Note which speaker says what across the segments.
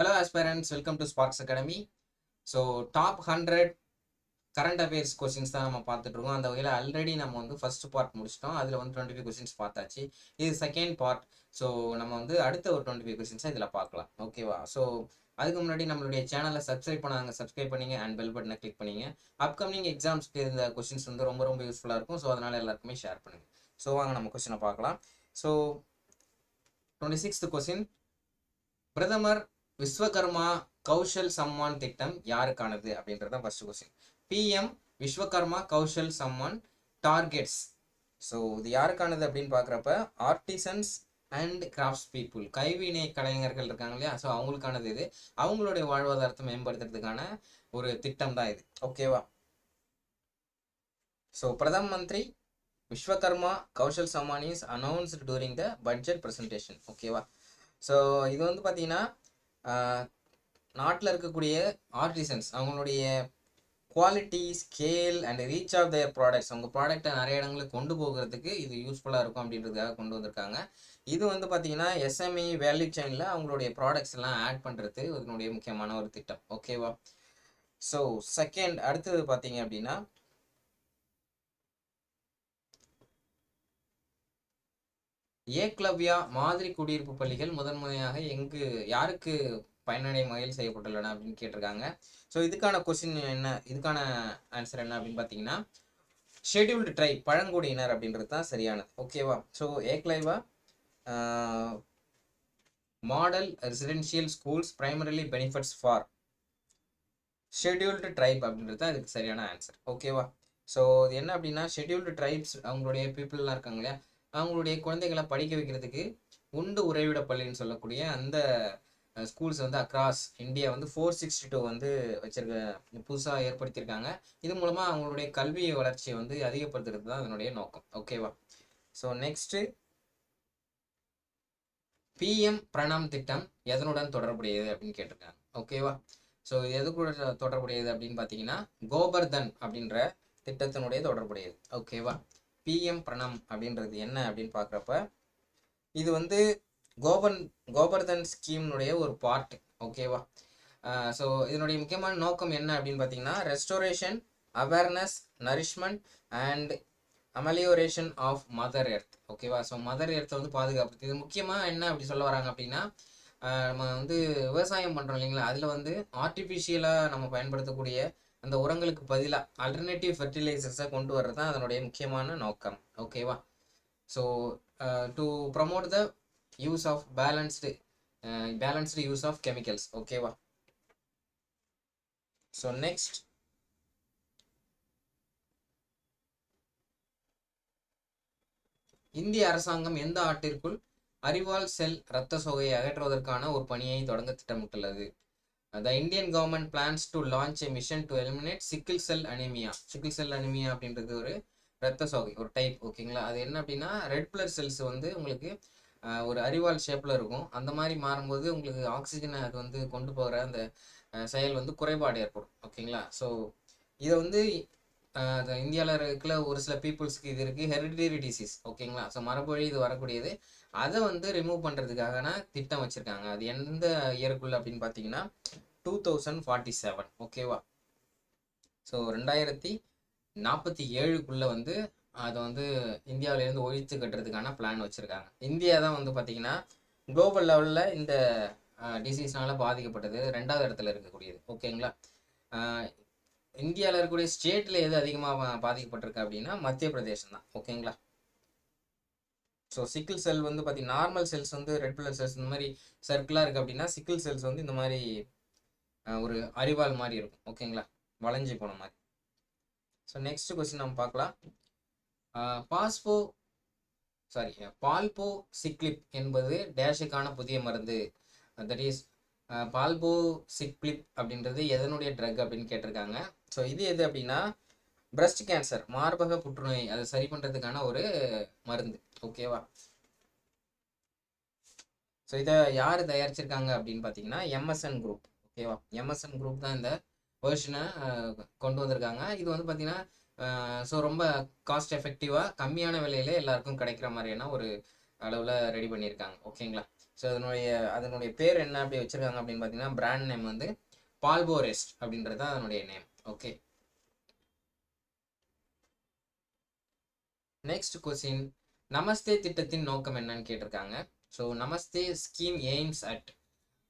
Speaker 1: Hello aspirants, welcome to Sparks Academy. So top 100 current affairs questions தான் நம்ம பார்த்துட்டு இருக்கோம். அந்த வகையில் ஆல்ரெடி நம்ம வந்து ஃபர்ஸ்ட் பார்ட் முடிச்சிட்டோம். அதில் வந்து 25 கொஸ்டின்ஸ் பார்த்தாச்சு. இது செகண்ட் பார்ட். ஸோ நம்ம வந்து அடுத்த ஒரு 25 கொஸ்டின்ஸை இதில் பார்க்கலாம். ஓகேவா? ஸோ அதுக்கு முன்னாடி நம்மளுடைய சேனலை சப்ஸ்கிரைப் பண்ணாங்க, சப்ஸ்கிரைப் பண்ணிங்க அண்ட் பெல் பட்டனை கிளிக் பண்ணிங்க. அப்கமிங் எக்ஸாம்ஸ்க்கு இந்த கொஸ்டின்ஸ் வந்து ரொம்ப ரொம்ப யூஸ்ஃபுல்லாக இருக்கும். ஸோ அதனால் எல்லாருக்குமே ஷேர் பண்ணுங்கள். ஸோ வாங்க நம்ம கொஸ்டினை பார்க்கலாம். ஸோ 26th கொஸ்டின், பிரதமர் விஸ்வகர்மா கௌஷல் சம்மான் திட்டம் யாருக்கானது அப்படின்றது தான் first question. PM Vishwakarma Kaushal Samman targets. So இது யாருக்கானது அப்படின்னு பார்க்குறப்ப ஆர்டிசன்ஸ் அண்ட் கிராஃப்ட்ஸ் பீப்புள், கைவினை கலைஞர்கள் இருக்காங்க இல்லையா, ஸோ அவங்களுக்கானது இது. அவங்களுடைய வாழ்வாதாரத்தை மேம்படுத்துறதுக்கான ஒரு திட்டம் தான் இது. ஓகேவா? So Pradhan Mantri Vishwakarma Kaushal Samman is announced during the budget presentation. ஓகேவா? ஸோ இது வந்து பார்த்தீங்கன்னா நாட்டில் இருக்கக்கூடிய ஆர்டிசன்ஸ் அவங்களுடைய quality, scale and reach of their products, அவங்க ப்ராடக்டை நிறைய இடங்களுக்கு கொண்டு போகிறதுக்கு இது யூஸ்ஃபுல்லாக இருக்கும் அப்படின்றதுக்காக கொண்டு வந்திருக்காங்க. இது வந்து பார்த்தீங்கன்னா எஸ்எம்இ வேல்யூ செயினில் அவங்களுடைய ப்ராடக்ட்ஸ் எல்லாம் ஆட் பண்ணுறது இதனுடைய முக்கியமான ஒரு திட்டம். ஓகேவா? ஸோ செகண்ட் அடுத்தது பார்த்தீங்க அப்படின்னா ஏக்லவ்யா மாதிரி குடியிருப்பு பள்ளிகள் முதன்முறையாக யாருக்கு பயனடையும் வகையில் செய்யப்பட்டுள்ளன அப்படின்னு கேட்டிருக்காங்க. ஸோ இதுக்கான கொஸ்டின் என்ன, இதுக்கான ஆன்சர் என்ன அப்படின்னு பார்த்தீங்கன்னா ஷெட்யூல்டு ட்ரைப், பழங்குடியினர் அப்படின்றது தான் சரியானது. ஓகேவா? So Eklavya model residential schools primarily benefits for scheduled tribe அப்படின்றது தான் இதுக்கு சரியான ஆன்சர். ஓகேவா? ஸோ இது என்ன அப்படின்னா ஷெட்யூல்டு ட்ரைப்ஸ் அவங்களுடைய பீப்புளெலாம் இருக்காங்க இல்லையா, அவங்களுடைய குழந்தைகளை படிக்க வைக்கிறதுக்கு உண்டு உறைவிட பள்ளின்னு சொல்லக்கூடிய அந்த ஸ்கூல்ஸ் வந்து அக்ராஸ் இந்தியா வந்து 462 வந்து புதுசாக ஏற்படுத்தியிருக்காங்க. இது மூலமாக அவங்களுடைய கல்வி வளர்ச்சியை வந்து அதிகப்படுத்துறது தான் அதனுடைய நோக்கம். ஓகேவா? ஸோ நெக்ஸ்ட்டு பிஎம் பிரணாம் திட்டம் எதனுடன் தொடர்புடையது அப்படின்னு கேட்டிருக்காங்க. ஓகேவா? ஸோ எது கூட தொடர்புடையது அப்படின்னு பார்த்தீங்கன்னா கோபர்தன் அப்படின்ற திட்டத்தினுடைய தொடர்புடையது. ஓகேவா? பிஎம் பிரணாம் அப்படின்றது என்ன அப்படின்னு பார்க்குறப்ப இது வந்து கோபர்தன் ஸ்கீம்னுடைய ஒரு பார்ட். ஓகேவா? ஸோ இதனுடைய முக்கியமான நோக்கம் என்ன அப்படின்னு பார்த்தீங்கன்னா restoration, awareness, nourishment and amelioration of mother earth. ஓகேவா? ஸோ மதர் எர்த்தை வந்து பாதுகாப்பு. இது முக்கியமாக என்ன அப்படி சொல்ல வராங்க அப்படின்னா நம்ம வந்து விவசாயம் பண்ணுறோம் இல்லைங்களா, அதில் வந்து ஆர்டிஃபிஷியலாக நம்ம பயன்படுத்தக்கூடிய அந்த உரங்களுக்கு பதிலாக ஆல்டர்னேட்டிவ் ஃபெர்டிலைசர்ஸை கொண்டு வர்றது தான் அதனுடைய முக்கியமான நோக்கம். ஓகேவா? So to promote the use of balanced use of chemicals. ஓகேவா? ஸோ நெக்ஸ்ட் இந்திய அரசாங்கம் எந்த ஆண்டிற்குள் அறிவால் செல் இரத்த சோகையை அகற்றுவதற்கான ஒரு பணியை தொடங்க திட்டமிட்டுள்ளது? The Indian government plans to launch a mission to eliminate sickle cell anemia. sickle cell anemia அப்படின்றது ஒரு இரத்த சோகை, ஒரு டைப். ஓகேங்களா? அது என்ன அப்படின்னா ரெட் பிளட் செல்ஸ் வந்து உங்களுக்கு ஒரு அரிவாள் ஷேப்பில் இருக்கும். அந்த மாதிரி மாறும்போது உங்களுக்கு ஆக்சிஜனை அது வந்து கொண்டு போகிற அந்த செயல் வந்து குறைபாடு ஏற்படும். ஓகேங்களா? ஸோ இதை வந்து இந்தியாவில் இருக்கிற ஒரு சில பீப்புள்ஸ்க்கு இது இருக்குது, ஹெரிடிட்டரி டிசீஸ். ஓகேங்களா? ஸோ மரபுவழி இது வரக்கூடியது. அதை வந்து ரிமூவ் பண்ணுறதுக்கான திட்டம் வச்சுருக்காங்க. அது எந்த இயருக்குள்ள அப்படின்னு பார்த்தீங்கன்னா 2047. ஓகேவா? ஸோ 2047க்குள்ளே வந்து அதை வந்து இந்தியாவிலேருந்து ஒழித்து கட்டுறதுக்கான பிளான் வச்சுருக்காங்க. இந்தியா தான் வந்து பார்த்திங்கன்னா குளோபல் லெவலில் இந்த டிசீஸ்னால பாதிக்கப்பட்டது 2வது இடத்துல இருக்கக்கூடியது. ஓகேங்களா? இந்தியாவில் இருக்கக்கூடிய ஸ்டேட்டில் எது அதிகமாக பாதிக்கப்பட்டிருக்கு அப்படின்னா மத்திய பிரதேசம் தான். ஓகேங்களா? ஸோ சிக்கிள் செல் வந்து பார்த்தீங்கன்னா நார்மல் செல்ஸ் வந்து ரெட் பிளட் செல்ஸ் இந்த மாதிரி சர்க்கிளாக இருக்குது அப்படின்னா சிக்கிள் செல்ஸ் வந்து இந்த மாதிரி ஒரு அரிவாள் மாதிரி இருக்கும். ஓகேங்களா? வளைஞ்சி போன மாதிரி. ஸோ நெக்ஸ்ட் கொஸ்டின் நம்ம பார்க்கலாம். பால்போ சிக்லிப் என்பது டேஷுக்கான புதிய மருந்து. தட் இஸ் பால்போ சிக்லிப் அப்படின்றது எதனுடைய ட்ரக் அப்படின்னு கேட்டிருக்காங்க. ஸோ இது எது அப்படின்னா பிரஸ்ட் கேன்சர், மார்பக புற்றுநோய், அதை சரி பண்ணுறதுக்கான ஒரு மருந்து. ஓகேவா? ஸோ இதை யார் தயாரிச்சிருக்காங்க அப்படின்னு பார்த்தீங்கன்னா எம்எஸ்என் குரூப். ஓகேவா? எம்எஸ்என் குரூப் தான் இந்த வெர்ஷனை கொண்டு வந்திருக்காங்க. இது வந்து பார்த்தீங்கன்னா ஸோ ரொம்ப காஸ்ட் எஃபெக்டிவாக கம்மியான விலையில எல்லாருக்கும் கிடைக்கிற மாதிரியான ஒரு அளவில் ரெடி பண்ணியிருக்காங்க. ஓகேங்களா? ஸோ அதனுடைய பேர் என்ன அப்படி வச்சிருக்காங்க அப்படின்னு பார்த்தீங்கன்னா பிராண்ட் நேம் வந்து பால்போரெஸ்ட் அப்படின்றது தான் அதனுடைய நேம். ஓகே, நெக்ஸ்ட் கொஸ்டின், நமஸ்தே திட்டத்தின் நோக்கம் என்னன்னு கேட்டிருக்காங்க. So Namaste scheme AIIMS at,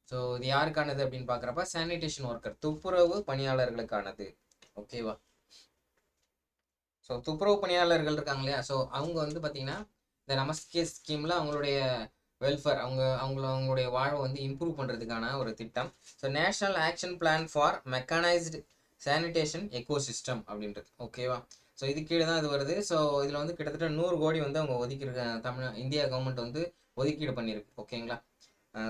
Speaker 1: so இது யாருக்கானது அப்படின்னு பார்க்குறப்ப சானிடேஷன் ஒர்க்கர், துப்புரவு பணியாளர்களுக்கானது. ஓகேவா? ஸோ துப்புரவு பணியாளர்கள் இருக்காங்க இல்லையா, ஸோ அவங்க வந்து பார்த்தீங்கன்னா இந்த நமஸ்தே ஸ்கீமில் அவங்களுடைய வெல்ஃபேர், அவங்களுடைய வாழ்வை வந்து இம்ப்ரூவ் பண்ணுறதுக்கான ஒரு திட்டம். So national action plan for mechanised sanitation ecosystem அப்படின்றது. ஓகேவா? ஸோ இது கீழே தான் இது வருது. ஸோ இதில் வந்து கிட்டத்தட்ட 100 கோடி வந்து அவங்க ஒதுக்கியிருக்காங்க, இந்தியா கவர்மெண்ட் வந்து ஒதுக்கீடு பண்ணியிருக்கு. ஓகேங்களா?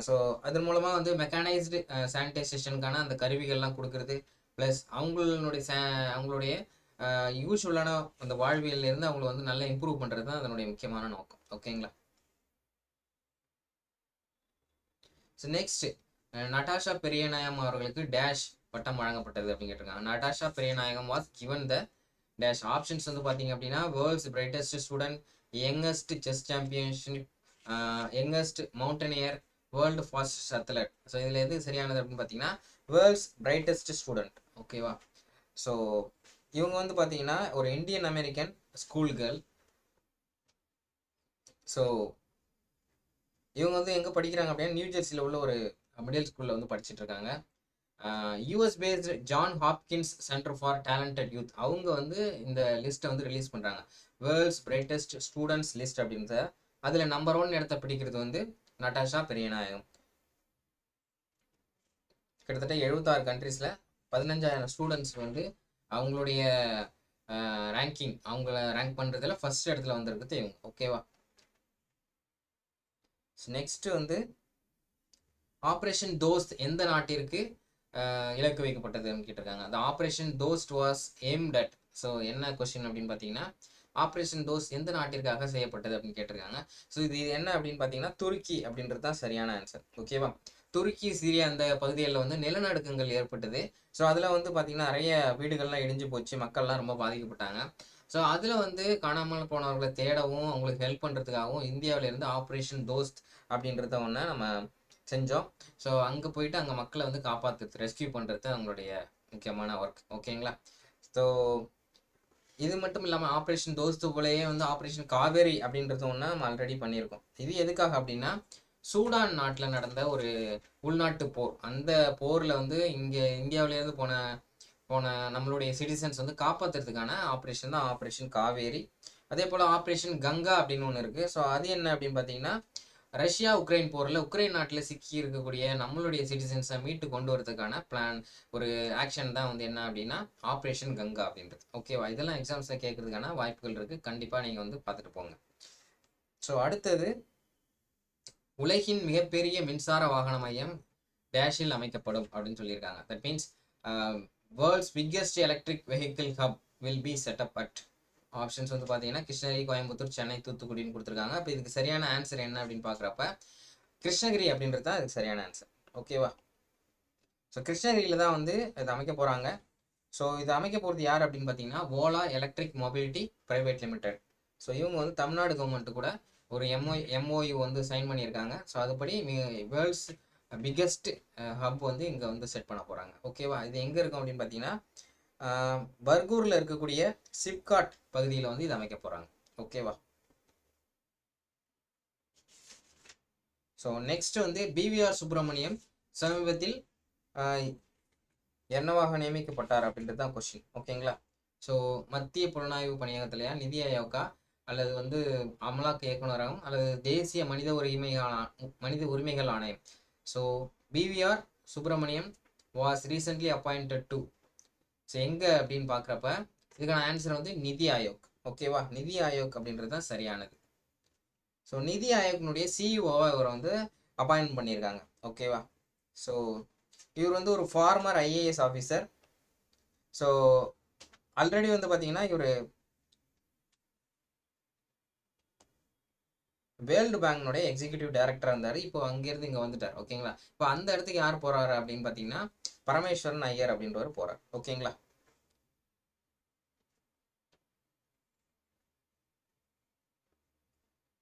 Speaker 1: ஸோ அதன் மூலமாக வந்து மெக்கானைஸ்டு சானிடைசேஷனுக்கான அந்த கருவிகள்லாம் கொடுக்குறது, ப்ளஸ் அவங்களுடைய யூஸ்வலான அந்த வாழ்வியல்ல இருந்து அவங்களை வந்து நல்லா இம்ப்ரூவ் பண்ணுறது தான் அதனுடைய முக்கியமான நோக்கம். ஓகேங்களா? ஸோ நெக்ஸ்ட், நட்டாஷா பெரியநாயகம் அவர்களுக்கு டேஷ் பட்டம் வழங்கப்பட்டது அப்படின்னு கேட்டிருக்காங்க. Natasha Periyanayagam was given the dash. Options வந்து பார்த்தீங்க அப்படின்னா world's brightest student, youngest chess championship, youngest mountaineer, world fastest athlete. So இதில் எது சரியானது அப்படின்னு பார்த்தீங்கன்னா வேர்ல்ட்ஸ் பிரைட்டஸ்ட் ஸ்டூடெண்ட். ஓகேவா? ஸோ இவங்க வந்து பார்த்தீங்கன்னா ஒரு Indian American school girl. So இவங்க வந்து எங்கே படிக்கிறாங்க அப்படின்னா நியூ ஜெர்சியில் உள்ள ஒரு மிடில் ஸ்கூலில் வந்து படிச்சுட்டு இருக்காங்க. US based John Hopkins centre for talented youth அவங்க வந்து இந்த லிஸ்ட்டை வந்து ரிலீஸ் பண்ணுறாங்க, வேர்ல்ட்ஸ் பிரைட்டஸ்ட் ஸ்டூடெண்ட்ஸ் லிஸ்ட் அப்படின்ற. அதில் நம்பர் 1 இடத்த பிடிக்கிறது வந்து நட்டாஷா பெரியநாயகம். கிட்டத்தட்ட 76 கண்ட்ரீஸில் 15,000 ஸ்டூடெண்ட்ஸ் வந்து அவங்களுடைய ரேங்கிங், அவங்கள ரேங்க் பண்ணுறதுல ஃபர்ஸ்ட் இடத்துல வந்திருக்குது இவங்க. ஓகேவா? நெக்ஸ்ட் வந்து ஆப்ரேஷன் தோஸ்த் எந்த நாட்டிற்கு இலக்கு வைக்கப்பட்டதுன்னு கேட்டிருக்காங்க. அந்த operation Dost was aimed at. So என்ன கொஸ்டின் அப்படின்னு பார்த்தீங்கன்னா ஆப்ரேஷன் தோஸ்ட் எந்த நாட்டிற்காக செய்யப்பட்டது அப்படின்னு கேட்டிருக்காங்க. ஸோ இது என்ன அப்படின்னு பார்த்தீங்கன்னா துருக்கி அப்படின்றது தான் சரியான ஆன்சர். ஓகேவா? துருக்கி சிரியா அந்த பகுதிகளில் வந்து நிலநடுக்கங்கள் ஏற்பட்டது. ஸோ அதில் வந்து பார்த்தீங்கன்னா நிறைய வீடுகள்லாம் இடிஞ்சு போச்சு, மக்கள்லாம் ரொம்ப பாதிக்கப்பட்டாங்க. ஸோ அதில் வந்து காணாமல் போனவர்களை தேடவும் அவங்களுக்கு ஹெல்ப் பண்ணுறதுக்காகவும் இந்தியாவிலேருந்து ஆப்ரேஷன் தோஸ்த் அப்படின்றத ஒன்று நம்ம செஞ்சோம். ஸோ அங்கே போயிட்டு அங்கே மக்களை வந்து காப்பாற்றுறது, ரெஸ்கியூ பண்ணுறது அவங்களுடைய முக்கியமான ஒர்க். ஓகேங்களா? ஸோ இது மட்டும் இல்லாமல் ஆப்ரேஷன் தோஸ்து போலயே வந்து ஆப்ரேஷன் காவேரி அப்படின்றது ஒன்று நம்ம ஆல்ரெடி பண்ணியிருக்கோம். இது எதுக்காக அப்படின்னா சூடான் நாட்டில் நடந்த ஒரு உள்நாட்டு போர், அந்த போரில் வந்து இங்கே இந்தியாவிலேருந்து போன நம்மளுடைய சிட்டிசன்ஸ் வந்து காப்பாற்றுறதுக்கான ஆப்ரேஷன் தான் ஆப்ரேஷன் காவேரி. அதே போல் ஆப்ரேஷன் கங்கா அப்படின்னு ஒன்று இருக்குது. ஸோ அது என்ன அப்படின்னு பார்த்தீங்கன்னா ரஷ்யா உக்ரைன் போரில் உக்ரைன் நாட்டில் சிக்கி இருக்கக்கூடிய நம்மளுடைய சிட்டிசன்ஸை மீட்டு கொண்டு வரதுக்கான பிளான், ஒரு ஆக்ஷன் தான் வந்து என்ன அப்படின்னா ஆப்ரேஷன் கங்கா அப்படின்றது. ஓகேவா? இதெல்லாம் எக்ஸாம்ஸில் கேட்கறதுக்கான வாய்ப்புகள் இருக்குது, கண்டிப்பாக நீங்கள் வந்து பார்த்துட்டு போங்க. ஸோ அடுத்தது, உலகின் மிகப்பெரிய மின்சார வாகன மையம் டேஷில் அமைக்கப்படும் அப்படின்னு சொல்லியிருக்காங்க. That means world's biggest electric vehicle hub will be setup at. Options வந்து பார்த்தீங்கன்னா கிருஷ்ணகிரி, கோயம்புத்தூர், சென்னை, தூத்துக்குடின்னு கொடுத்துருக்காங்க. அப்போ இதுக்கு சரியான ஆன்சர் என்ன அப்படின்னு பார்க்குறப்ப கிருஷ்ணகிரி அப்படின்றது தான் இதுக்கு சரியான ஆன்சர். ஓகேவா? ஸோ கிருஷ்ணகிரியில் தான் வந்து இதை அமைக்க போகிறாங்க. ஸோ இதை அமைக்க போகிறது யார் அப்படின்னு பார்த்தீங்கன்னா Ola electric mobility private limited. So இவங்க வந்து தமிழ்நாடு கவர்மெண்ட்டு கூட ஒரு எம்ஓயு வந்து சைன் பண்ணியிருக்காங்க. ஸோ அதுபடி வேர்ல்ட்ஸ் பிக்கெஸ்ட் ஹப் வந்து இங்கே வந்து செட் பண்ண போகிறாங்க. ஓகேவா? இது எங்கே இருக்கும் அப்படின்னு பார்த்தீங்கன்னா பர்கூரில் இருக்கக்கூடிய சிப்காட் பகுதியில் வந்து இது அமைக்க போகிறாங்க. ஓகேவா? ஸோ நெக்ஸ்ட் வந்து பிவிஆர் சுப்பிரமணியம் சமீபத்தில் என்னவாக நியமிக்கப்பட்டார் அப்படின்றது தான் கொஸ்டின். ஓகேங்களா? ஸோ மத்திய புலனாய்வு பணியகத்திலையா, நிதி ஆயோக்கா, அல்லது வந்து அமலாக்க இயக்குநரகம், அல்லது தேசிய மனித உரிமைகள் ஆணையம். So PVR Subramaniam was recently appointed to. So எங்கே அப்படின்னு பார்க்குறப்ப இதுக்கான ஆன்சர் வந்து நிதி ஆயோக். ஓகேவா? நிதி ஆயோக் அப்படின்றது தான் சரியானது. ஸோ நிதி ஆயோக்னுடைய சிஇஓவை இவரை வந்து அப்பாயின்ட் பண்ணியிருக்காங்க. ஓகேவா? ஸோ இவர் வந்து ஒரு former IAS officer. So already வந்து பார்த்தீங்கன்னா இவர் வேர்ல்டு பேங்க்னுடைய எக்ஸிக்யூட்டிவ் டைரக்டராக இருந்தார். இப்போ அங்கேருந்து இங்கே வந்துட்டார். ஓகேங்களா? இப்போ அந்த இடத்துக்கு யார் போகிறாரு அப்படின்னு பார்த்தீங்கன்னா பரமேஸ்வரன் ஐயர் அப்படின்றவர் போகிறார். ஓகேங்களா?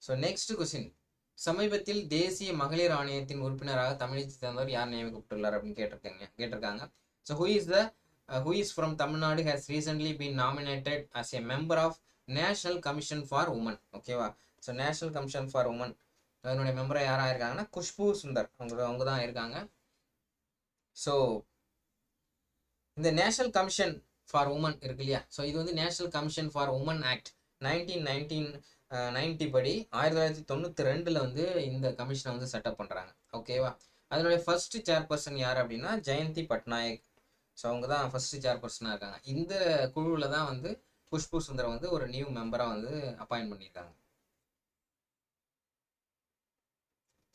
Speaker 1: ஸோ நெக்ஸ்ட் கொஸ்டின், சமீபத்தில் தேசிய மகளிர் ஆணையத்தின் உறுப்பினராக தமிழகத்தை சேர்ந்தவர் யார் நியமிக்கப்பட்டுள்ளார் அப்படின்னு கேட்டிருக்காங்க. So who is from Tamil Nadu has recently been nominated as a member of National Commission for Women. ஓகேவா? So national commission for women அதனுடைய மெம்பராக யாராக இருக்காங்கன்னா குஷ்பு சுந்தர் அவங்க தான் இருக்காங்க. ஸோ இந்த நேஷனல் கமிஷன் ஃபார் உமன் இருக்கு இல்லையா, ஸோ இது வந்து national commission for woman act 1990 படி 1992 வந்து இந்த கமிஷனை வந்து செட்டப் பண்ணுறாங்க. ஓகேவா? அதனுடைய ஃபர்ஸ்ட் சேர்பர்சன் யார் அப்படின்னா ஜெயந்தி பட்நாயக். ஸோ அவங்க தான் ஃபர்ஸ்ட் சேர்பர்சனாக இருக்காங்க. இந்த குழுவில் தான் வந்து குஷ்பு சுந்தரம் வந்து ஒரு நியூ மெம்பராக வந்து அப்பாயின்ட் பண்ணியிருக்காங்க.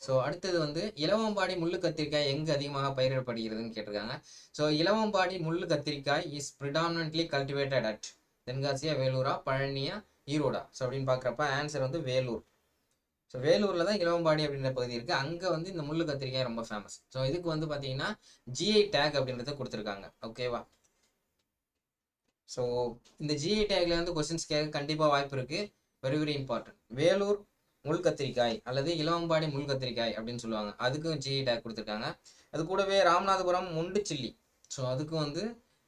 Speaker 1: ஸோ அடுத்தது வந்து இலவம்பாடி முள்ளு கத்திரிக்காய் எங்கு அதிகமாக பயிரிடப்படுகிறதுன்னு கேட்டிருக்காங்க. ஸோ இலவம்பாடி முள்ளு கத்திரிக்காய் இஸ் ப்ரிடாமினன்ட்லி கல்டிவேட்டட் அட் தென்காசியா, வேலூரா, பழனியா, ஈரோடா. ஸோ அப்படின்னு பார்க்குறப்ப ஆன்சர் வந்து வேலூர். ஸோ வேலூரில் தான் இலவம்பாடி அப்படின்ற பகுதி இருக்குது. அங்கே வந்து இந்த முள்ளு கத்திரிக்காய் ரொம்ப ஃபேமஸ். ஸோ இதுக்கு வந்து பார்த்தீங்கன்னா ஜிஐ டேக் அப்படின்றத கொடுத்துருக்காங்க. ஓகேவா? ஸோ இந்த ஜிஐ டேக்ல வந்து கொஸ்டின்ஸ் கேட்க கண்டிப்பாக வாய்ப்பு இருக்குது. Very very important. வேலூர் முள் கத்திரிக்காய் அல்லது இலவம்பாடி முள் கத்திரிக்காய் அப்படின்னு சொல்லுவாங்க. அதுக்கும் ஜிஐ டேக் கொடுத்துருக்காங்க. அது கூடவே ராமநாதபுரம் முண்டு சில்லி, ஸோ அதுக்கும் வந்து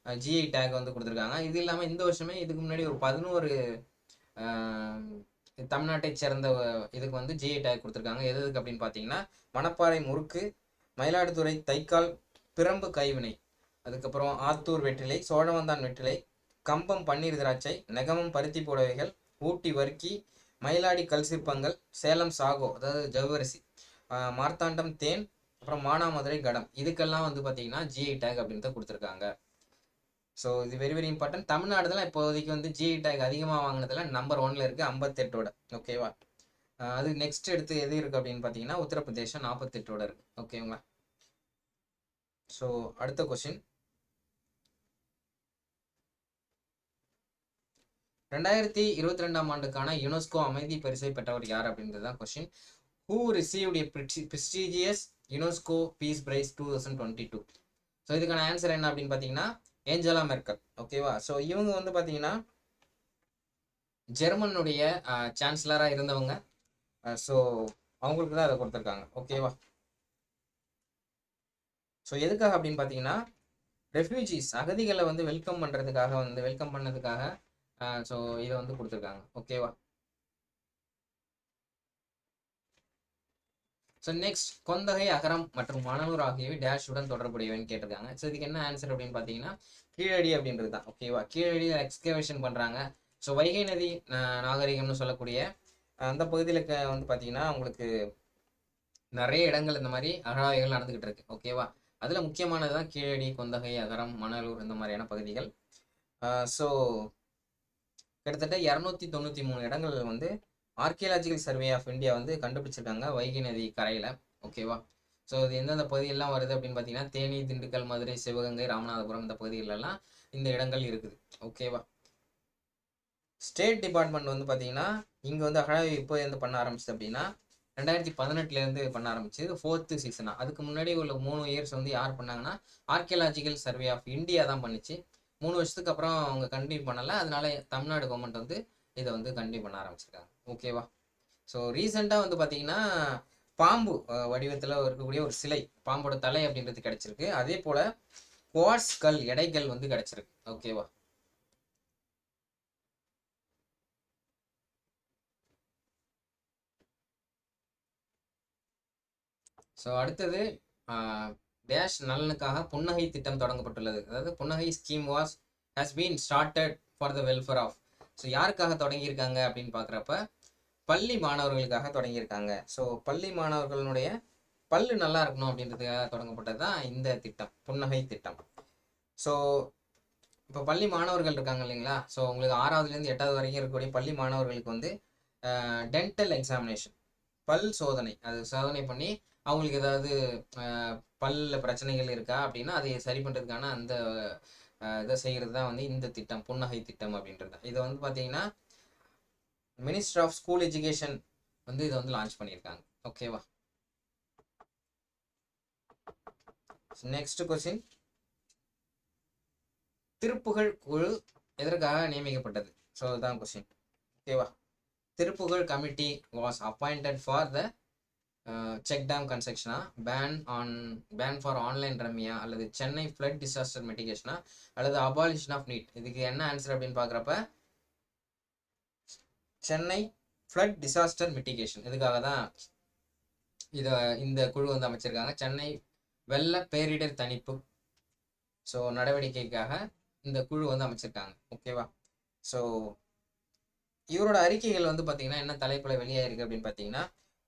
Speaker 1: ஜிஐ டேக் வந்து கொடுத்துருக்காங்க. இது இல்லாமல் இந்த வருஷமே இதுக்கு முன்னாடி ஒரு 11 தமிழ்நாட்டை சேர்ந்த இதுக்கு வந்து ஜிஐ டேக் கொடுத்துருக்காங்க. எதுக்கு அப்படின்னு பார்த்தீங்கன்னா மணப்பாறை முறுக்கு, மயிலாடுதுறை தைக்கால் பிரம்பு கைவினை, அதுக்கப்புறம் ஆத்தூர் வெற்றிலை, சோழவந்தான் வெற்றிலை, கம்பம் பன்னீர் திராட்சை, நெகமம் பருத்தி புடவைகள், ஊட்டி வர்க்கி, மயிலாடி கல் சிற்பங்கள், சேலம் சாகோ அதாவது ஜவ்வரிசி, மார்த்தாண்டம் தேன், அப்புறம் மானாமதுரை கடம், இதுக்கெல்லாம் வந்து பார்த்தீங்கன்னா ஜிஐ டேக் அப்படின்றத கொடுத்துருக்காங்க. ஸோ இது வெரி வெரி இம்பார்ட்டன்ட். தமிழ்நாடு தான் இப்போதைக்கு வந்து ஜிஐ டேக் அதிகமாக வாங்கினதுல நம்பர் 1ல இருக்குது 58ஓட. ஓகேவா? அது நெக்ஸ்ட் எடுத்து எது இருக்குது அப்படின்னு பார்த்தீங்கன்னா உத்தரப்பிரதேசம் 48ஓட இருக்குது. ஓகேங்களா? ஸோ அடுத்த கொஸ்டின் 2022ஆம் ஆண்டுக்கான யுனெஸ்கோ அமைதி பரிசை பெற்றவர் யார் அப்படின்றது தான் question. Who received a prestigious UNESCO Peace Prize 2022? So இதுக்கான ஆன்சர் என்ன அப்படின்னு பார்த்தீங்கன்னா ஏஞ்சலா மெர்க்கல். ஓகேவா? ஸோ இவங்க வந்து பார்த்தீங்கன்னா ஜெர்மனுடைய சான்சலராக இருந்தவங்க. ஸோ அவங்களுக்கு தான் அதை கொடுத்துருக்காங்க. ஓகேவா? ஸோ எதுக்காக அப்படின்னு பார்த்தீங்கன்னா ரெஃப்யூஜிஸ் அகதிகளை வந்து வெல்கம் பண்ணதுக்காக ஸோ இதை வந்து கொடுத்துருக்காங்க. ஓகேவா? ஸோ நெக்ஸ்ட் கொந்தகை, அகரம் மற்றும் மணனூர் ஆகியவை டேஷுடன் தொடர்புடையவன்னு கேட்டிருக்காங்க. ஸோ இதுக்கு என்ன ஆன்சர் அப்படின்னு பார்த்தீங்கன்னா கீழடி அப்படின்றது தான். ஓகேவா? கீழடி எக்ஸ்கவேஷன் பண்ணுறாங்க. ஸோ வைகை நதி நாகரிகம்னு சொல்லக்கூடிய அந்த பகுதியில் வந்து பார்த்தீங்கன்னா உங்களுக்கு நிறைய இடங்கள் இந்த மாதிரி அகழாய்வுகள் நடந்துகிட்டு இருக்கு. ஓகேவா? அதில் முக்கியமானது தான் கீழடி, கொந்தகை, அகரம், மணலூர் இந்த மாதிரியான பகுதிகள். ஸோ கிட்டத்தட்ட 293 இடங்கள் வந்து ஆர்கியாலஜிக்கல் சர்வே ஆஃப் இந்தியா வந்து கண்டுபிடிச்சிருக்காங்க வைகை நதி கரையில். ஓகேவா? ஸோ இது எந்தெந்த பகுதியெல்லாம் வருது அப்படின்னு பார்த்தீங்கன்னா தேனி, திண்டுக்கல், மதுரை, சிவகங்கை, ராமநாதபுரம் இந்த பகுதிகளெல்லாம் இந்த இடங்கள் இருக்குது. ஓகேவா? ஸ்டேட் டிபார்ட்மெண்ட் வந்து பார்த்தீங்கன்னா இங்கே வந்து அகழாய்வு இப்போ இருந்து பண்ண ஆரம்பிச்சது அப்படின்னா 2018 பண்ண ஆரம்பிச்சு 4th சீசனாக. அதுக்கு முன்னாடி உள்ள 3 இயர்ஸ் வந்து யார் பண்ணாங்கன்னா ஆர்கியாலஜிக்கல் சர்வே ஆஃப் இந்தியா தான் பண்ணிச்சு. 3 வருஷத்துக்கு அப்புறம் அவங்க கண்டினியூ பண்ணலை. அதனால தமிழ்நாடு கவர்மெண்ட் வந்து இதை வந்து கண்டினியூ பண்ண ஆரம்பிச்சிருக்காங்க. ஓகேவா? ஸோ ரீசெண்டாக வந்து பார்த்தீங்கன்னா பாம்பு வடிவத்தில் இருக்கக்கூடிய ஒரு சிலை, பாம்போட தலை அப்படின்றது கிடைச்சிருக்கு. அதே போல் குவார்ட்ஸ் கல் எடைகள் வந்து கிடைச்சிருக்கு. ஓகேவா? ஸோ அடுத்தது டேஷ் நலனுக்காக புன்னகை திட்டம் தொடங்கப்பட்டுள்ளது. அதாவது Punnagai scheme has been started for the welfare of. So யாருக்காக தொடங்கியிருக்காங்க அப்படின்னு பார்க்குறப்ப பள்ளி மாணவர்களுக்காக தொடங்கியிருக்காங்க. ஸோ பள்ளி மாணவர்களுடைய பல்லு நல்லா இருக்கணும் அப்படின்றதுக்காக தொடங்கப்பட்டது தான் இந்த திட்டம், புன்னகை திட்டம். ஸோ இப்போ பள்ளி மாணவர்கள் இருக்காங்க இல்லைங்களா, ஸோ உங்களுக்கு 6வதுலேருந்து 8வது வரைக்கும் இருக்கக்கூடிய பள்ளி மாணவர்களுக்கு வந்து டென்டல் எக்ஸாமினேஷன், பல் சோதனை, அது சோதனை பண்ணி அவங்களுக்கு ஏதாவது பல்ல பிரச்சனைகள் இருக்கா அப்படின்னா அதை சரி பண்ணுறதுக்கான அந்த இதை செய்கிறது தான் வந்து இந்த திட்டம், புன்னகை திட்டம் அப்படின்றது. இதை வந்து பார்த்தீங்கன்னா மினிஸ்டர் ஆஃப் ஸ்கூல் எஜுகேஷன் வந்து இதை வந்து லான்ச் பண்ணியிருக்காங்க. ஓகேவா? நெக்ஸ்ட் கொஸ்டின் திருப்புகழ் குழு எதற்காக நியமிக்கப்பட்டது? ஸோ இதுதான் கொஸ்டின். ஓகேவா? Thiruppugazh committee was appointed for the check dam கன்ஸ்ட்ரக்ஷனா, பேன் ஃபார் ஆன்லைன் ரம்மியா, அல்லது சென்னை ஃப்ளட் டிசாஸ்டர் மிட்டிகேஷனா, அல்லது அபாலிஷன் ஆஃப் நீட். இதுக்கு என்ன ஆன்சர் அப்படின்னு பார்க்குறப்ப சென்னை ஃப்ளட் டிசாஸ்டர் மிட்டிகேஷன். இதுக்காக தான் இந்த குழு வந்து அமைச்சிருக்காங்க. சென்னை வெள்ள பேரிடர் தணிப்பு நடவடிக்கைக்காக இந்த குழு வந்து அமைச்சிருக்காங்க. ஓகேவா? ஸோ இவரோட அறிக்கைகள் வந்து பார்த்தீங்கன்னா என்ன தலைப்பில் வெளியாயிருக்கு அப்படின்னு பார்த்தீங்கன்னா,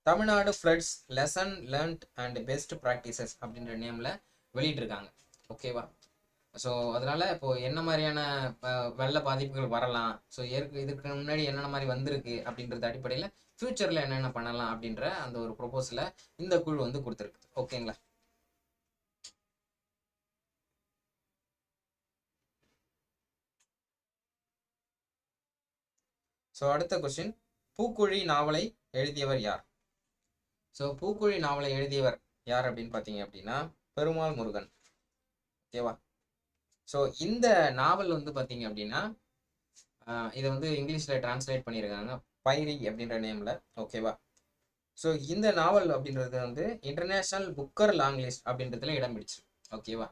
Speaker 1: Tamil Nadu floods lesson learned and best practices அப்படின்ற நேமில் வெளியிட்டிருக்காங்க. ஓகேவா? ஸோ அதனால இப்போ என்ன மாதிரியான வெள்ள பாதிப்புகள் வரலாம், ஸோ இதுக்கு முன்னாடி என்னென்ன மாதிரி வந்திருக்கு அப்படின்றது அடிப்படையில் ஃபியூச்சரில் என்னென்ன பண்ணலாம் அப்படின்ற அந்த ஒரு ப்ரொபோசலை இந்த குழு வந்து கொடுத்துருக்கு. ஓகேங்களா? ஸோ அடுத்த கொஸ்டின், பூக்குழி நாவலை எழுதியவர் யார்? ஸோ பூக்குழி நாவலை எழுதியவர் யார் அப்படின்னு பார்த்தீங்க அப்படின்னா பெருமாள் முருகன். ஓகேவா? ஸோ இந்த நாவல் வந்து பார்த்தீங்க அப்படின்னா இதை வந்து இங்கிலீஷில் டிரான்ஸ்லேட் பண்ணியிருக்காங்க பைரி அப்படின்ற நேமில். ஓகேவா? ஸோ இந்த நாவல் அப்படின்றது வந்து இன்டர்நேஷ்னல் புக்கர் லாங் லிஸ்ட் அப்படின்றதுல இடம் பிடிச்சு. ஓகேவா?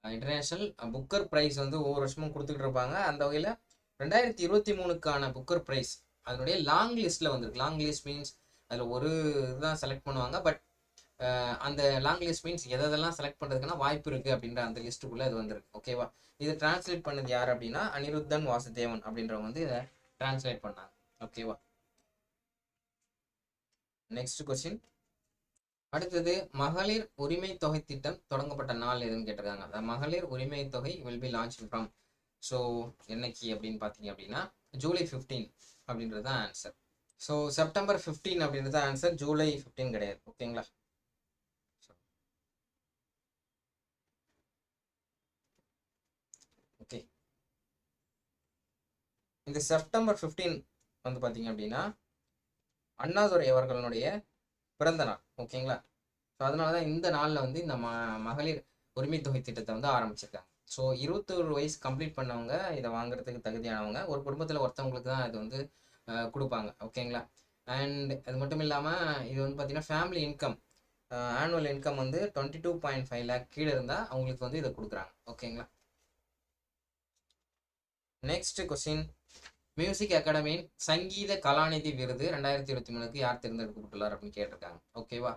Speaker 1: இன்டர்நேஷ்னல் புக்கர் ப்ரைஸ் வந்து ஒவ்வொரு வருஷமும் கொடுத்துக்கிட்டு இருப்பாங்க. அந்த வகையில் 2023க்கான புக்கர் ப்ரைஸ் அதனுடைய லாங் லிஸ்ட்டில் வந்திருக்கு. லாங் லிஸ்ட் மீன்ஸ் அதில் ஒரு இதுதான் செலக்ட் பண்ணுவாங்க. பட் அந்த லாங் லிஸ்ட் மீன்ஸ் எதெல்லாம் செலக்ட் பண்ணுறதுக்குன்னா வாய்ப்பு இருக்குது அப்படின்ற அந்த லிஸ்ட்டுக்குள்ளே இது வந்துருக்கு. ஓகேவா? இதை டிரான்ஸ்லேட் பண்ணது யார் அப்படின்னா அனிருத்தன் வாசுதேவன் அப்படின்றவங்க வந்து இதை டிரான்ஸ்லேட் பண்ணாங்க. ஓகேவா? நெக்ஸ்ட் கொஸ்டின், அடுத்தது மகளிர் உரிமை தொகை திட்டம் தொடங்கப்பட்ட நாள் எதுன்னு கேட்டிருக்காங்க. அந்த மகளிர் உரிமை தொகை will be launch from so என்னைக்கு அப்படின்னு பார்த்தீங்க அப்படின்னா ஜூலை 15 அப்படின்றது தான் ஆன்சர். ஸோ செப்டம்பர் 15 அப்படின்றது ஆன்சர், ஜூலை 15 கிடையாது. ஓகேங்களா? ஓகே, இந்த செப்டம்பர் 15 வந்து பார்த்தீங்க அப்படின்னா அண்ணாதுரை அவர்களுடைய பிறந்த நாள். ஓகேங்களா? ஸோ அதனால தான் இந்த நாளில் வந்து இந்த மகளிர் உரிமை தொகை திட்டத்தை வந்து ஆரம்பிச்சிருக்காங்க. ஸோ 21 வயசு கம்ப்ளீட் பண்ணவங்க இதை வாங்குறதுக்கு தகுதியானவங்க. ஒரு குடும்பத்தில் ஒருத்தவங்களுக்கு தான் இது வந்து கொடுப்பாங்க. ஓகேங்களா? அண்ட் அது மட்டும் இல்லாமல் இது வந்து பார்த்தீங்கன்னா ஃபேமிலி இன்கம் ஆனுவல் இன்கம் வந்து 22.5 lakh கீழே இருந்தால் அவங்களுக்கு வந்து இதை கொடுக்குறாங்க. ஓகேங்களா? Next question, music அகாடமியின் Sangeetha Kalanidhi விருது 2023க்கு யார் தேர்ந்தெடுக்கப்பட்டுள்ளார் அப்படின்னு கேட்டிருக்காங்க. ஓகேவா?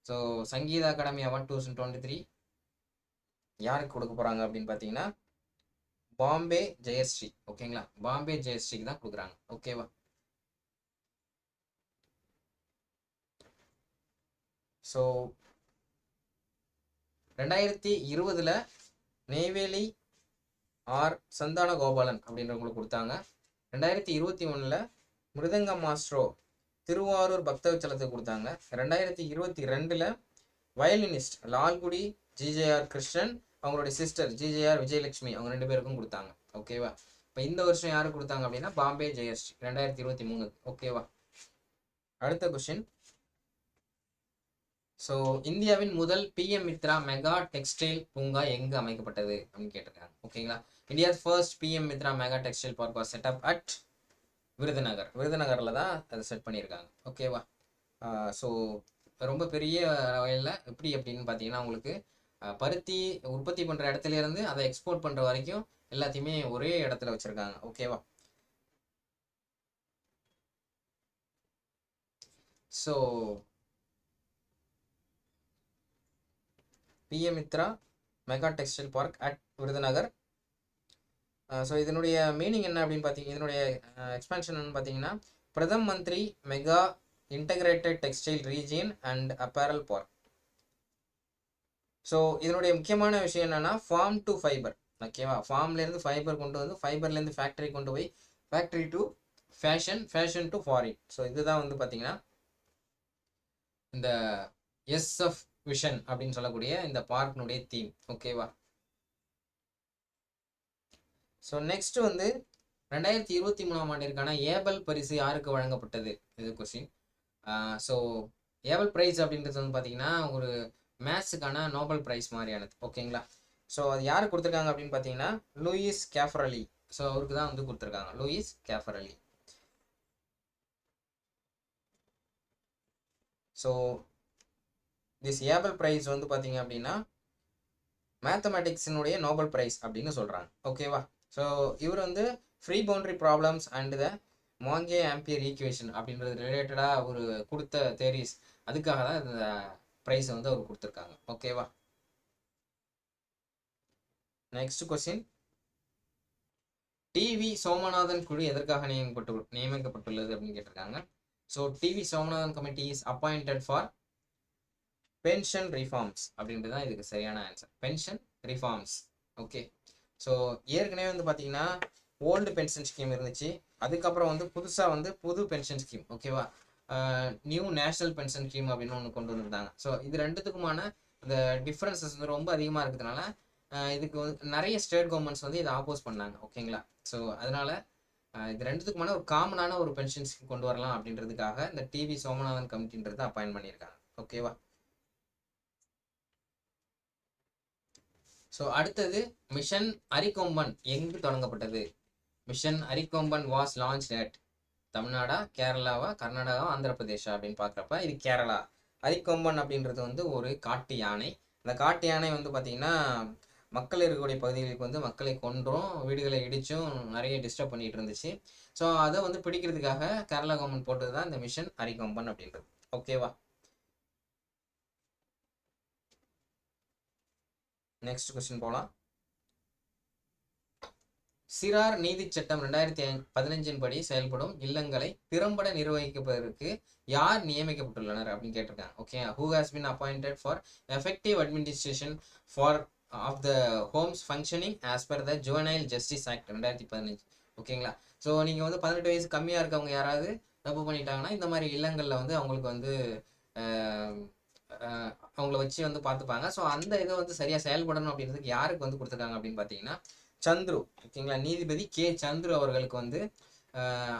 Speaker 1: ஸோ சங்கீத அகாடமி அவார்ட் 2023 யாருக்கு கொடுக்க போகிறாங்க அப்படின்னு பார்த்தீங்கன்னா பாம்பே ஜெயஸ்ரீ. ஓகேங்களா? பாம்பே ஜெயஸ்ரீக்கு தான் கொடுக்குறாங்க. ஓகேவா? ஸோ 2020 நெய்வேலி ஆர் சந்தான கோபாலன் அப்படின்றவங்களுக்கு கொடுத்தாங்க. 2021 மிருதங்க மாஸ்ட்ரோ திருவாரூர் பக்தவச்சலத்துக்கு கொடுத்தாங்க. 2022 வயலினிஸ்ட் லால்குடி ஜிஜேஆர் கிருஷ்ணன் அவங்களுடைய சிஸ்டர் ஜிஜேஆர் விஜயலட்சுமி அவங்க 2 பேருக்கும் கொடுத்தாங்க. ஓகேவா? இப்போ இந்த வருஷம் யாருக்கு கொடுத்தாங்க அப்படின்னா பாம்பே ஜெயஸ்ரீ 2023. ஓகேவா? அடுத்த கொஸ்டின், ஸோ இந்தியாவின் முதல் பிஎம் மித்ரா மெகா டெக்ஸ்டைல் பூங்கா எங்கு அமைக்கப்பட்டது அப்படின்னு கேட்டிருக்காங்க. ஓகேங்களா? India's first PM Mitra mega textile park was set up at விருதுநகரில் தான் அதை செட் பண்ணியிருக்காங்க. ஓகேவா? ஸோ ரொம்ப பெரிய வகையில் எப்படி அப்படின்னு பார்த்தீங்கன்னா உங்களுக்கு பருத்தி உற்பத்தி பண்ணுற இடத்துல இருந்து அதை எக்ஸ்போர்ட் பண்ணுற வரைக்கும் எல்லாத்தையுமே ஒரே இடத்துல வச்சுருக்காங்க. ஓகேவா? So PM Mitra mega textile park at Virudhunagar. So இதனுடைய மீனிங் என்ன அப்படின்னு பார்த்தீங்கன்னா இதனுடைய எக்ஸ்பென்ஷன் பார்த்தீங்கன்னா Pradhan Mantri mega integrated textile region and apparel park. So இதனுடைய முக்கியமான விஷயம் என்னன்னா ஃபார்ம் டு ஃபைபர். ஓகேவா? ஃபார்ம்லேருந்து ஃபைபர் கொண்டு வந்து ஃபைபர்லேருந்து ஃபேக்டரி கொண்டு போய் factory to fashion, fashion to foreign. So இதுதான் வந்து பார்த்தீங்கன்னா இந்த எஸ்எஃப் விஷன் அப்படின்னு சொல்லக்கூடிய இந்த பார்க்கினுடைய தீம். ஓகேவா? ஸோ நெக்ஸ்ட் வந்து 2023ஆம் ஆண்டிற்கான ஏபல் பரிசு யாருக்கு வழங்கப்பட்டது இது கொஸ்டின். ஸோ ஏபல் ப்ரைஸ் அப்படின்றது வந்து பார்த்தீங்கன்னா ஒரு மேத்ஸுக்கான நோபல் ப்ரைஸ் மாதிரியானது. ஓகேங்களா? ஸோ அது யாருக்கு கொடுத்துருக்காங்க அப்படின்னு பார்த்தீங்கன்னா லூயிஸ் கேஃபரலி. ஸோ அவருக்கு தான் வந்து கொடுத்துருக்காங்க, Luis Caffarelli. So this Abel prize வந்து பார்த்தீங்க அப்படின்னா மேத்தமெட்டிக்ஸினுடைய நோபல் பிரைஸ் அப்படின்னு சொல்கிறாங்க. ஓகேவா? ஸோ இவர் வந்து free boundary problems and the Monge Ampere equation அப்படின்றது ரிலேட்டடாக அவர் கொடுத்த தேரிஸ், அதுக்காக தான் இந்த ப்ரைஸை வந்து அவர் கொடுத்துருக்காங்க. ஓகேவா? நெக்ஸ்ட் கொஸ்டின், டிவி சோமநாதன் குழு எதற்காக நியமிக்கப்பட்டுள்ளது அப்படின்னு கேட்டிருக்காங்க. So TV Somanathan committee is appointed for pension reforms அப்படின்றது தான் இதுக்கு சரியான answer. Pension reforms. Okay. So ஏற்கனவே வந்து பார்த்தீங்கன்னா ஓல்டு பென்ஷன் ஸ்கீம் இருந்துச்சு, அதுக்கப்புறம் வந்து புதுசாக வந்து புது பென்ஷன் ஸ்கீம், ஓகேவா, நியூ நேஷனல் பென்ஷன் ஸ்கீம் அப்படின்னு ஒன்று கொண்டு வந்திருந்தாங்க. ஸோ இது ரெண்டுத்துக்குமான இந்த டிஃப்ரென்சஸ் வந்து ரொம்ப அதிகமாக இருக்கிறதுனால இதுக்கு வந்து நிறைய ஸ்டேட் கவர்மெண்ட்ஸ் வந்து இதை ஆப்போஸ் பண்ணாங்க. ஓகேங்களா? ஸோ அதனால இது ரெண்டுத்துக்குமான ஒரு காமனான ஒரு பென்ஷன் ஸ்கீம் கொண்டு வரலாம் அப்படின்றதுக்காக இந்த டிவி சோமநாதன் கமிட்டின்றது அப்பாயின்ட் பண்ணியிருக்காங்க. ஓகேவா? ஸோ அடுத்தது, மிஷன் அரிக்கொம்பன் எங்கு தொடங்கப்பட்டது? Mission Arikomban was launch at தமிழ்நாடா, கேரளாவா, கர்நாடகாவா, ஆந்திர பிரதேஷா அப்படின்னு பார்க்குறப்ப இது கேரளா. அரிக்கொம்பன் அப்படின்றது வந்து ஒரு காட்டு யானை. அந்த காட்டு யானை வந்து பார்த்தீங்கன்னா மக்கள் இருக்கக்கூடிய பகுதிகளுக்கு வந்து மக்களை கொன்றும் வீடுகளை இடிச்சும் நிறைய டிஸ்டர்ப் பண்ணிட்டு இருந்துச்சு. ஸோ அதை வந்து பிடிக்கிறதுக்காக கேரளா கவர்மெண்ட் போட்டது தான் இந்த மிஷன் அரிக்கொம்பன் அப்படின்றது. ஓகேவா? நெக்ஸ்ட் கொஸ்டின் போகலாம். சிறார் நீதி சட்டம் 2015 படி செயல்படும் இல்லங்களை திறம்பட நிர்வகிப்பதற்கு யார் நியமிக்கப்பட்டுள்ளனர் அப்படின்னு கேட்டிருக்காங்க. Okay. Who has been appointed for effective administration for of the homes functioning as per the juvenile justice act 2015. ஓகேங்களா? ஸோ நீங்கள் வந்து 18 வயசு கம்மியாக இருக்கவங்க யாராவது தப்பு பண்ணிட்டாங்கன்னா இந்த மாதிரி இல்லங்களில் வந்து அவங்களுக்கு வந்து அவங்கள வச்சு வந்து பார்த்துப்பாங்க. ஸோ அந்த இதை வந்து சரியாக செயல்படணும் அப்படின்றதுக்கு யாருக்கு வந்து கொடுத்துருக்காங்க அப்படின்னு பார்த்தீங்கன்னா சந்துரு. ஓகேங்களா? நீதிபதி கே சந்துரு அவர்களுக்கு வந்து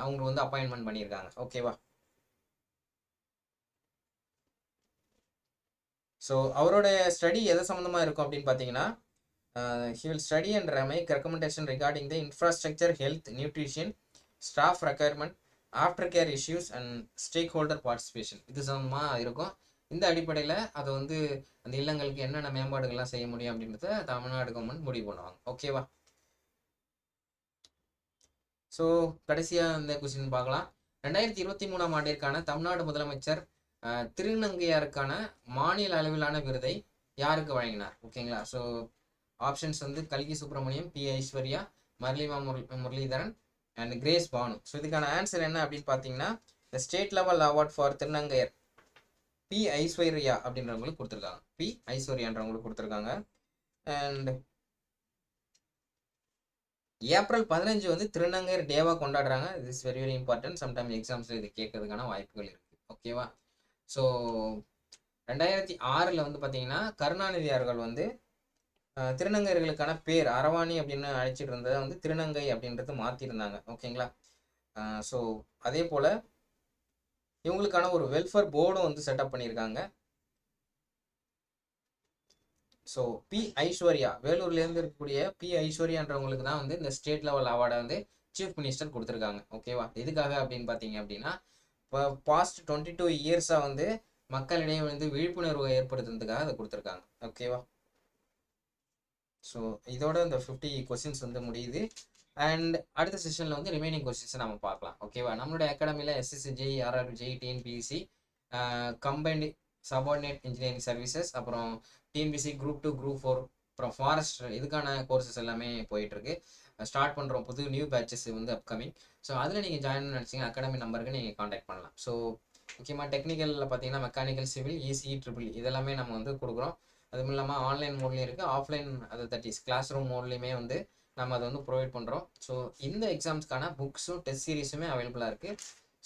Speaker 1: அவங்க வந்து அப்பாயின்மெண்ட் பண்ணியிருக்காங்க. ஓகேவா? ஸோ அவருடைய ஸ்டடி எதை சம்மந்தமாக இருக்கும் அப்படின்னு பார்த்தீங்கன்னா he will study and make recommendation regarding the infrastructure, health, nutrition, staff requirement, aftercare issues and stakeholder participation. இது சம்மந்தமாக இருக்கும். இந்த அடிப்படையில் அதை வந்து அந்த இல்லங்களுக்கு என்னென்ன மேம்பாடுகள்லாம் செய்ய முடியும் அப்படின்றத தமிழ்நாடு கவர்மெண்ட் முடிவு பண்ணுவாங்க. ஓகேவா? ஸோ கடைசியாக இந்த கொஸ்டின் பார்க்கலாம். 2023 ஆண்டிற்கான தமிழ்நாடு முதலமைச்சர் திருநங்கையாருக்கான மாநில அளவிலான விருதை யாருக்கு வழங்கினார்? ஓகேங்களா? ஸோ ஆப்ஷன்ஸ் வந்து கல்கி Subramaniam, P Aishwarya, Marlima Muralidharan and Grace Banu. So இதுக்கான ஆன்சர் என்ன அப்படின்னு பார்த்தீங்கன்னா the state level award for திருநங்கையர் பி ஐஸ்வர்யா அப்படின்றவங்களுக்கு கொடுத்துருக்காங்க. பி ஐஸ்வர்யான்றவங்களுக்கு கொடுத்துருக்காங்க. அண்ட் ஏப்ரல் 15 வந்து திருநங்கையர் டேவாக கொண்டாடுறாங்க. Is very very important. Sometime எக்ஸாம்ஸில் இது கேட்கறதுக்கான வாய்ப்புகள் இருக்குது. ஓகேவா? ஸோ 2006 வந்து பார்த்தீங்கன்னா கருணாநிதி அவர்கள் வந்து திருநங்கையர்களுக்கான பேர் அரவாணி அப்படின்னு அழைச்சிட்டு இருந்ததை வந்து திருநங்கை அப்படின்றது மாற்றிருந்தாங்க. ஓகேங்களா? ஸோ அதே போல் இவங்களுக்கான ஒரு வெல்ஃபேர் போர்டும் வந்து செட்டப் பண்ணியிருக்காங்க. ஸோ பி ஐஸ்வர்யா, வேலூர்லேருந்து இருக்கக்கூடிய பி ஐஸ்வர்யான்றவங்களுக்கு தான் வந்து இந்த ஸ்டேட் லெவல் அவார்டை வந்து சீஃப் மினிஸ்டர் கொடுத்துருக்காங்க. ஓகேவா? எதுக்காக அப்படின்னு பார்த்தீங்க அப்படின்னா இப்போ பாஸ்ட் 22 இயர்ஸாக வந்து மக்களிடையே வந்து விழிப்புணர்வு ஏற்படுத்துறதுக்காக அதை கொடுத்துருக்காங்க. ஓகேவா? ஸோ இதோட இந்த 50 கொஸ்டின்ஸ் வந்து முடியுது. அண்ட் அடுத்த செஷனில் வந்து ரிமைனிங் கொஸ்டின்ஸை நம்ம பார்க்கலாம். ஓகேவா? நம்மளுடைய அகாடமியில் SSC, JE, RR, JE, TNPSC, combined subordinate engineering services, அப்புறம் டிஎன்பிசி குரூப் 2, குரூப் 4, அப்புறம் ஃபாரஸ்ட், இதுக்கான கோர்சஸ் எல்லாமே போயிட்டுருக்கு. ஸ்டார்ட் பண்ணுறோம். புது நியூ பேட்சஸ் வந்து அப்கமிங். ஸோ அதில் நீங்கள் ஜாயின் நினச்சிங்க அகாடமி நம்பருக்கு நீங்கள் காண்டாக்ட் பண்ணலாம். ஸோ முக்கியமாக டெக்னிக்கலில் பார்த்தீங்கன்னா மெக்கானிக்கல், சிவில், இசிஇ, ட்ரிபிள் இதெல்லாமே நம்ம வந்து கொடுக்குறோம். அதுவும் இல்லாமல் ஆன்லைன் மோட்லேயும் இருக்குது, ஆஃப்லைன் அது தட் இஸ் கிளாஸ் ரூம் மோட்லேயுமே வந்து நம்ம அதை வந்து ப்ரொவைட் பண்ணுறோம். ஸோ இந்த எக்ஸாம்ஸ்க்கான புக்ஸும் டெஸ்ட் சீரிஸுமே அவைலபிளாக இருக்குது.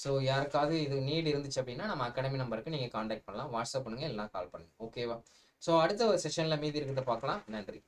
Speaker 1: ஸோ யாருக்காவது இது நீட் இருந்துச்சு அப்படின்னா நம்ம அகாடமி நம்பருக்கு நீங்கள் காண்டாக்ட் பண்ணலாம். வாட்ஸ்அப் பண்ணுங்கள், இல்லைனா கால் பண்ணுங்கள். ஓகேவா? ஸோ அடுத்த ஒரு செஷனில் மீதி இருக்கிறத பார்க்கலாம். நன்றி.